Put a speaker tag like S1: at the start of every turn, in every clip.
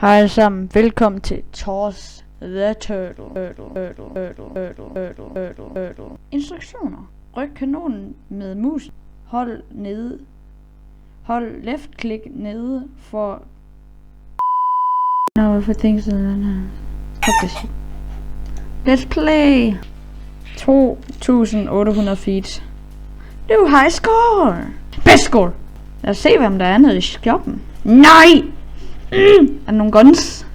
S1: Hej alle sammen, velkommen til Thors The Turtle. Instruktioner. Ryk kanonen med mus. Hold nede. Hold left klik nede for... No, if I think so, then... Fuck this shit. Let's play! 2800 feet. Det er jo high score! Best score! Lad os se, hvem der er nede i shoppen. Nej! Er der nogle guns?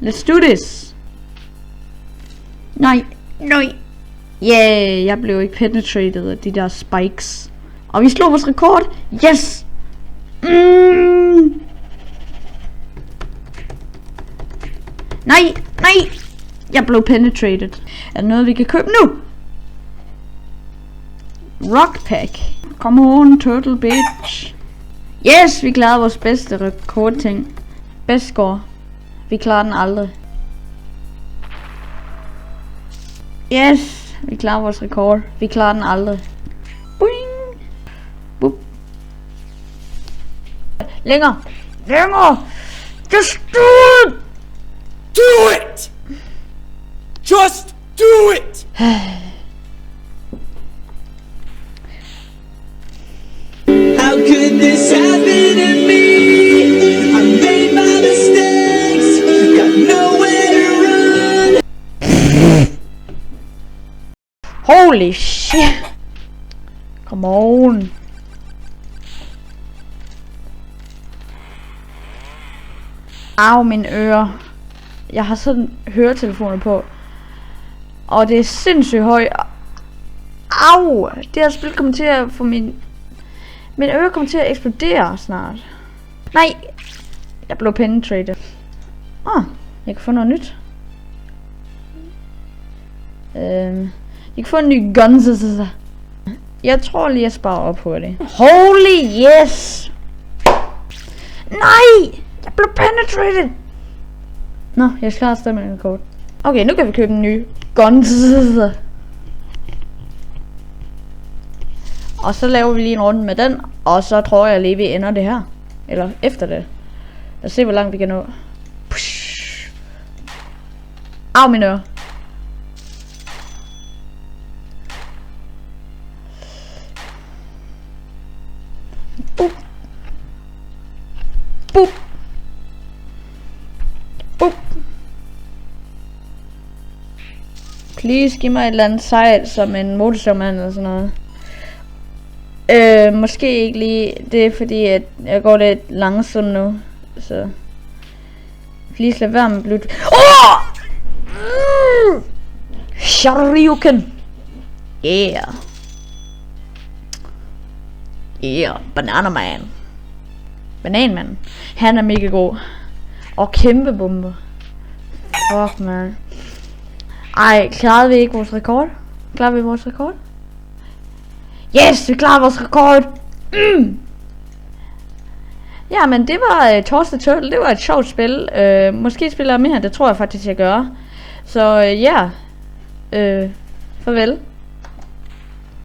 S1: Let's do this. Nej. Yeah, jeg blev ikke penetrated af de der spikes. Og vi slog vores rekord. Yes. Nej. Jeg blev penetrated. Er der noget vi kan købe nu? Rockpack. Come on, turtle bitch. Yes, vi klarede vores bedste rekordting. Best score. Vi klarer den aldrig. Yes, vi klarer vores rekord. Vi klarer den aldrig. Boing. Boop. Længere. Just do it.
S2: Do it! Just do it! How could this happen to me? I made my mistakes, got nowhere to run.
S1: Holy shit. Come on. Au, mine ører. Jeg har sådan høretelefoner på. Og det er sindssygt højt. Au! Det her spil kommer til at få min øre kommer til at eksplodere snart. Nej! Jeg blev penetrated. Jeg kan få noget nyt. Jeg kan få en ny gun. Jeg tror lige jeg sparer op på det. Holy yes! Nej! Jeg blev penetrated! Nå, jeg skal have stemme en kort. Okay, nu kan vi købe en ny gun. Og så laver vi lige en runde med den. Og så tror jeg lige vi ender det her. Eller efter det. Lad os se hvor langt vi kan nå. Au mine ører. Boop. Boop. Please giv mig et eller andet sejt som en motorsavmand eller sådan noget. Måske ikke lige. Det er fordi at jeg går lidt langsomt nu. Så please lad være med blut. Shoryuken. Yeah, banana man. Bananman. Han er mega god. Og kæmpe bomber. Fuck man. Ej, klarede vi ikke vores rekord? Klarede vi vores rekord? Yes, vi klarede vores rekord! Ja, men det var Thors The Turtle. Det var et sjovt spil. Måske spiller jeg mere, det tror jeg faktisk jeg gør. Så ja. Farvel.